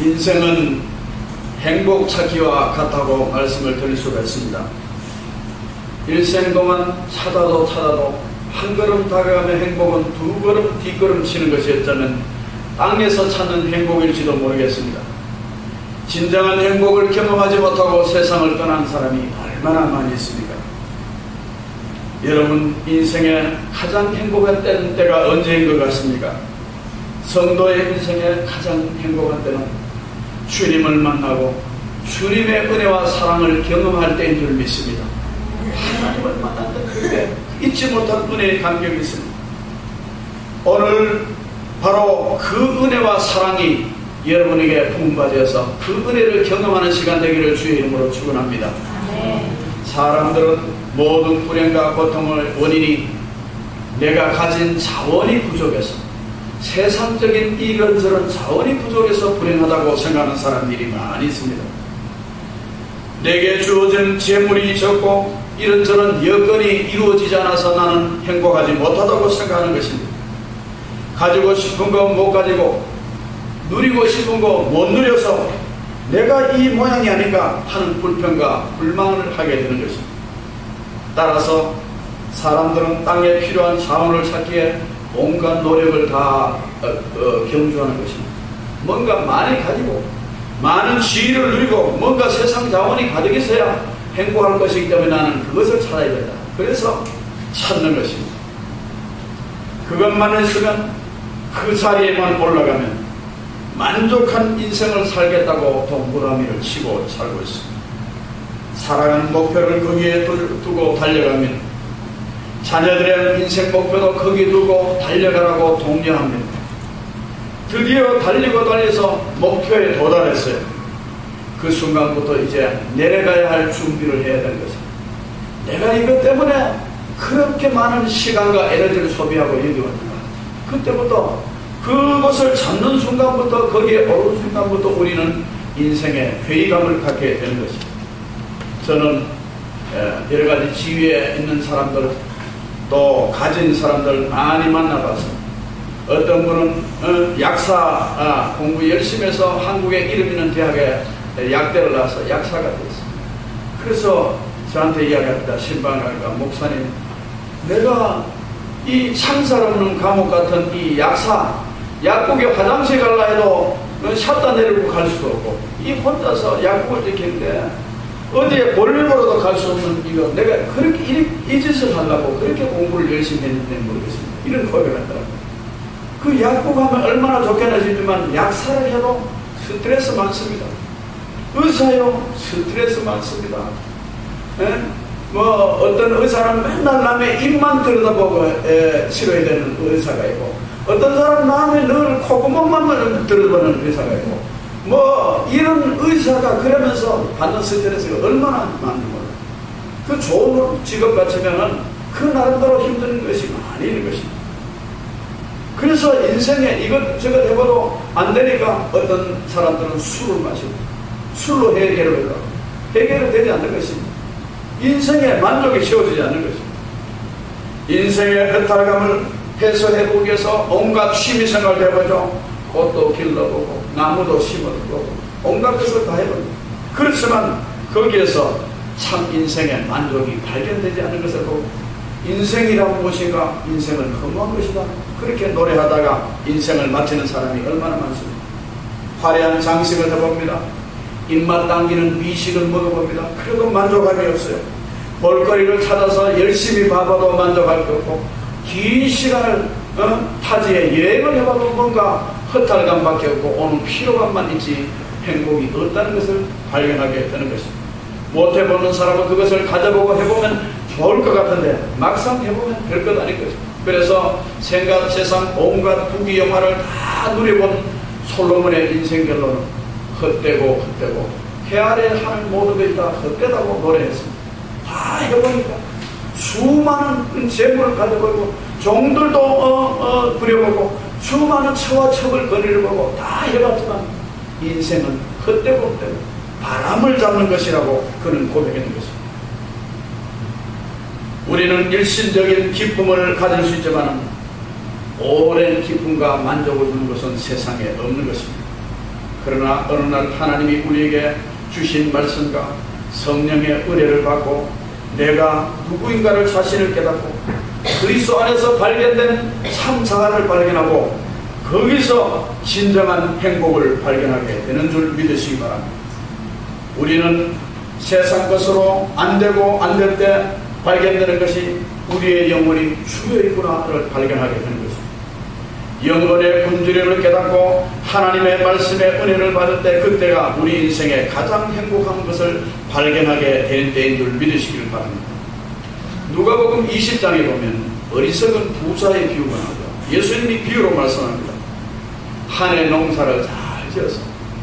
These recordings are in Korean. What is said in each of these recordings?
인생은 행복 찾기와 같다고 말씀을 드릴 수가 있습니다. 일생 동안 찾아도 한 걸음 다가가면 행복은 두 걸음 뒷걸음 치는 것이었다면 땅에서 찾는 행복일지도 모르겠습니다. 진정한 행복을 경험하지 못하고 세상을 떠난 사람이 얼마나 많이 있습니까? 여러분, 인생에 가장 행복한 때가 언제인 것 같습니까? 성도의 인생에 가장 행복한 때는 주님을 만나고 주님의 은혜와 사랑을 경험할 때인 줄 믿습니다. 하나님을 만날 때 그게 잊지 못할 은혜의 감격이 있습니다. 오늘 바로 그 은혜와 사랑이 여러분에게 부음받아서 그 은혜를 경험하는 시간 되기를 주의 이름으로 축원합니다. 사람들은 모든 불행과 고통의 원인이 내가 가진 자원이 부족해서, 세상적인 이런저런 자원이 부족해서 불행하다고 생각하는 사람들이 많이 있습니다. 내게 주어진 재물이 적고 이런저런 여건이 이루어지지 않아서 나는 행복하지 못하다고 생각하는 것입니다. 가지고 싶은 거 못 가지고 누리고 싶은 거 못 누려서 내가 이 모양이 아닌가 하는 불평과 불만을 하게 되는 것입니다. 따라서 사람들은 땅에 필요한 자원을 찾기에 온갖 노력을 다 경주하는 것입니다. 뭔가 많이 가지고 많은 지위를 누리고 뭔가 세상 자원이 가득 있어야 행복할 것이기 때문에 나는 그것을 찾아야 된다. 그래서 찾는 것입니다. 그것만 있으면 그 자리에만 올라가면 만족한 인생을 살겠다고 동그라미를 치고 살고 있습니다. 살아가는 목표를 거기에 두고 달려가면 자녀들의 인생 목표도 거기에 두고 달려가라고 독려합니다. 드디어 달려서 목표에 도달했어요. 그 순간부터 이제 내려가야 할 준비를 해야 되는 것입니다. 내가 이것 때문에 그렇게 많은 시간과 에너지를 소비하고 여기 왔는가. 그때부터 그것을 잡는 순간부터, 거기에 오른 순간부터 우리는 인생에 회의감을 갖게 되는 것입니다. 저는 여러 가지 지위에 있는 사람들, 또 가진 사람들 많이 만나봤습니다. 어떤 분은 약사 공부 열심히 해서 한국에 이름 있는 대학에 약대를 나와서 약사가 됐습니다. 그래서 저한테 이야기합니다. 신방학과 목사님, 내가 이 창살 없는 감옥 같은 이 약국에 화장실 갈라 해도 샷다 내리고 갈 수도 없고, 이 혼자서 약국을 지키는데 어디에 볼일 보러도 갈 수 없는 이거, 내가 그렇게 이 짓을 하려고 그렇게 공부를 열심히 했는데 모르겠습니다. 이런 고백을 하더라고요. 그 약국 하면 얼마나 좋겠나 싶지만 약사를 해도 스트레스 많습니다. 의사요, 스트레스 많습니다. 어떤 의사는 맨날 남의 입만 들여다보고 치료해야 되는 의사가 있고, 어떤 사람은 남의 늘 콧구멍만 들여다보는 의사가 있고, 이런 의사가 그러면서 받는 스트레스가 얼마나 많은 거예요. 그 좋은 직업 같으면은 그 나름대로 힘든 것이 많이 있는 것입니다. 그래서 인생에 이것저것 해봐도 안 되니까 어떤 사람들은 술을 마시고 술로 해결을 해도 해결이 되지 않는 것입니다. 인생에 만족이 채워지지 않는 것입니다. 인생의 허탈감을 해소해보기 위해서 온갖 취미생활을 해보죠. 꽃도 길러보고 나무도 심어보고 온갖 것을 다 해봅니다. 그렇지만 거기에서 참 인생의 만족이 발견되지 않는 것을 보고, 인생이란 무엇인가, 인생은 허무한 것이다, 그렇게 노래하다가 인생을 마치는 사람이 얼마나 많습니다. 화려한 장식을 해봅니다. 입맛 당기는 미식을 먹어봅니다. 그래도 만족함이 없어요. 볼거리를 찾아서 열심히 봐봐도 만족할 게 없고, 긴 시간을 타지에 여행을 해봐도 뭔가 허탈감밖에 없고 오는 피로감만 있지 행복이 없다는 것을 발견하게 되는 것입니다. 못해보는 사람은 그것을 가져보고 해보면 좋을 것 같은데 막상 해보면 별것 아닐 것입니다. 그래서 세상 온갖 부귀 영화를 다 누려본 솔로몬의 인생 결론은 헛되고 해 아래 하는 모든 것이 다 헛되다고 노래했습니다. 다 해보니까 수많은 재물을 가져보고 종들도 부려보고 수많은 처와 척을 거리를 보고 다 해봤지만 인생은 헛되고 바람을 잡는 것이라고 그는 고백했는 것입니다. 우리는 일시적인 기쁨을 가질 수 있지만 오랜 기쁨과 만족을 주는 것은 세상에 없는 것입니다. 그러나 어느 날 하나님이 우리에게 주신 말씀과 성령의 은혜를 받고 내가 누구인가를 자신을 깨닫고 그리스도 안에서 발견된 참 자아를 발견하고 거기서 진정한 행복을 발견하게 되는 줄 믿으시기 바랍니다. 우리는 세상 것으로 안 되고 안 될 때 발견되는 것이 우리의 영혼이 주여있구나를 발견하게 되는 것입니다. 영혼의 굶주림을 깨닫고 하나님의 말씀의 은혜를 받을 때 그때가 우리 인생의 가장 행복한 것을 발견하게 된 때인 줄 믿으시길 바랍니다. 누가복음 20장에 보면 어리석은 부자의 비유가 나오죠. 예수님이 비유로 말씀합니다. 한 해 농사를 잘 지어서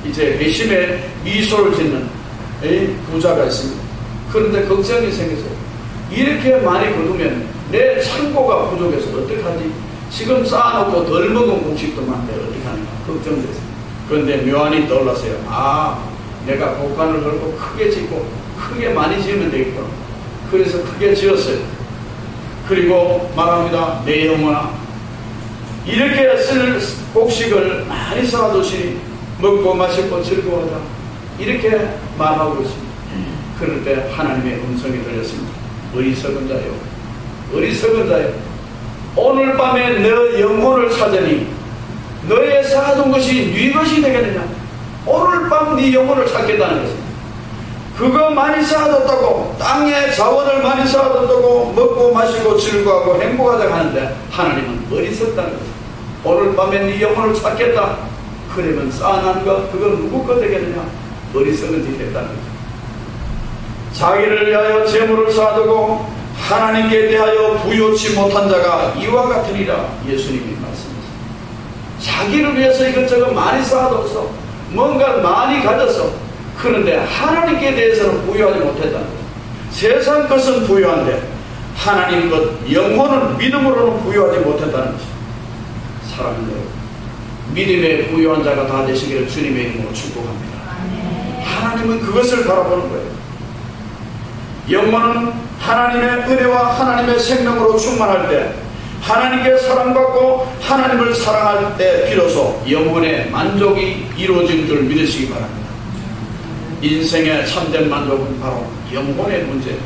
이제 회심의 미소를 짓는 부자가 있습니다. 그런데 걱정이 생겼어요. 이렇게 많이 거두면 내 창고가 부족해서 어떡하지? 지금 쌓아놓고 덜 먹은 곡식도 많은데 어떡하는가 걱정됐어요. 그런데 묘안이 떠올랐어요. 아, 내가 곡간을 걸고 크게 짓고 크게 많이 지으면 되겠구나. 그래서 크게 지었어요. 그리고 말합니다. 내 영혼아, 이렇게 쓸 곡식을 많이 쌓아두시니 먹고 마시고 즐거워하자. 이렇게 말하고 있습니다. 그럴 때 하나님의 음성이 들렸습니다. 어리석은 자요, 어리석은 자요, 오늘 밤에 너 영혼을 찾으니 너의 쌓아둔 것이 네 것이 되겠느냐. 오늘 밤 네 영혼을 찾겠다는 것입니다. 그거 많이 쌓아뒀다고, 땅에 자원을 많이 쌓아뒀다고 먹고 마시고 즐거워하고 행복하자고 하는데 하나님은 어리석다는 것입니다. 오늘 밤에 네 영혼을 찾겠다. 그러면 쌓아놓은 것 그거 누구 거 되겠느냐. 어리석은 짓 했다는 것입니다. 자기를 위하여 재물을 쌓아두고 하나님께 대하여 부요치 못한 자가 이와 같으리라. 예수님이 말씀하셨습니다. 자기를 위해서 이것저것 많이 쌓아뒀어. 뭔가 많이 가졌어. 그런데 하나님께 대해서는 부유하지 못했다는 거예요. 세상 것은 부유한데 하나님 것 영혼은 믿음으로는 부유하지 못했다는 것입니다. 사랑하는 여러분, 믿음의 부유한 자가 다 되시기를 주님의 이름으로 축복합니다. 하나님은 그것을 바라보는 거예요. 영혼은 하나님의 은혜와 하나님의 생명으로 충만할 때, 하나님께 사랑받고 하나님을 사랑할 때 비로소 영혼의 만족이 이루어진 줄 믿으시기 바랍니다. 인생의 참된 만족은 바로 영혼의 문제입니다.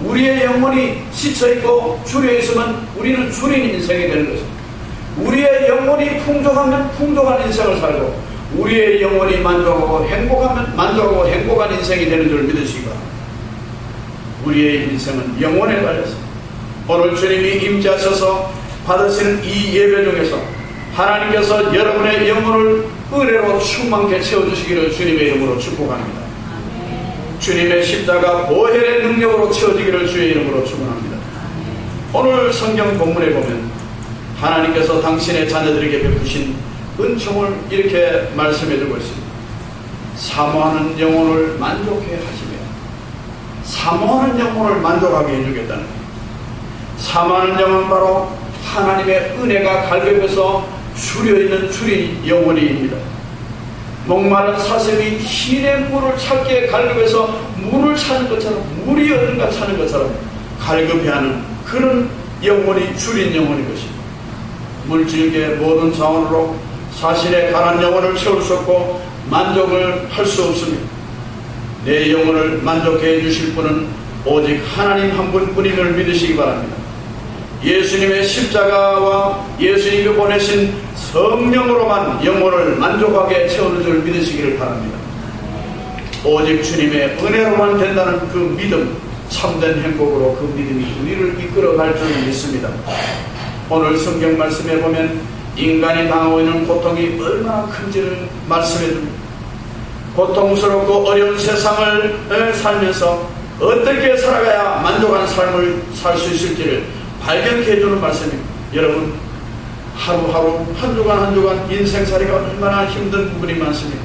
우리의 영혼이 지쳐있고 주려있으면 우리는 주린 인생이 되는 것입니다. 우리의 영혼이 풍족하면 풍족한 인생을 살고, 우리의 영혼이 만족하고 행복하면 만족하고 행복한 인생이 되는 줄 믿으시기 바랍니다. 우리의 인생은 영혼에 달렸습니다. 오늘 주님이 임재하셔서 받으시는 이 예배 중에서 하나님께서 여러분의 영혼을 은혜로 충만케 채워주시기를 주님의 이름으로 축복합니다. 주님의 십자가 보혈의 능력으로 채워지기를 주의 이름으로 축원합니다. 오늘 성경 본문에 보면 하나님께서 당신의 자녀들에게 베푸신 은총을 이렇게 말씀해주고 있습니다. 사모하는 영혼을 만족해 하시며, 사모하는 영혼을 만족하게 해주겠다는 거예요. 사모하는 영혼은 바로 하나님의 은혜가 갈급해서 줄여있는 줄인 영혼입니다. 목마른 사슴이 흰의 물을 찾기에 갈급해서 물을 찾는 것처럼, 물이 어딘가 찾는 것처럼 갈급해하는 그런 영혼이 줄인 영혼인 것입니다. 물질계 모든 자원으로 자신의 가난 영혼을 채울 수 없고 만족을 할 수 없습니다. 내 영혼을 만족해 주실 분은 오직 하나님 한 분뿐임을 믿으시기 바랍니다. 예수님의 십자가와 예수님이 보내신 성령으로만 영혼을 만족하게 채우는 줄 믿으시기를 바랍니다. 오직 주님의 은혜로만 된다는 그 믿음, 참된 행복으로 그 믿음이 우리를 이끌어갈 줄 믿습니다. 오늘 성경 말씀에 보면 인간이 당하고 있는 고통이 얼마나 큰지를 말씀해 줍니다. 고통스럽고 어려운 세상을 살면서 어떻게 살아가야 만족한 삶을 살 수 있을지를 발견케 해주는 말씀입니다. 여러분, 하루하루 한 주간 한 주간 인생살이가 얼마나 힘든 부분이 많습니까?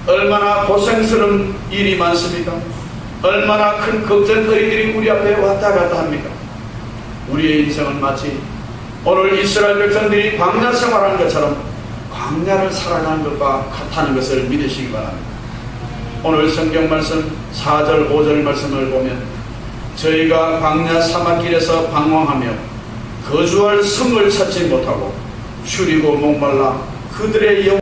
얼마나 고생스러운 일이 많습니까? 얼마나 큰 걱정거리들이 우리 앞에 왔다 갔다 합니까? 우리의 인생은 마치 오늘 이스라엘 백성들이 광야 생활하는 것처럼 광야를 살아가는 것과 같다는 것을 믿으시기 바랍니다. 오늘 성경 말씀 4절 5절 말씀을 보면 저희가 광야 사막길에서 방황하며 거주할 성을 찾지 못하고 추리고 목말라 그들의 영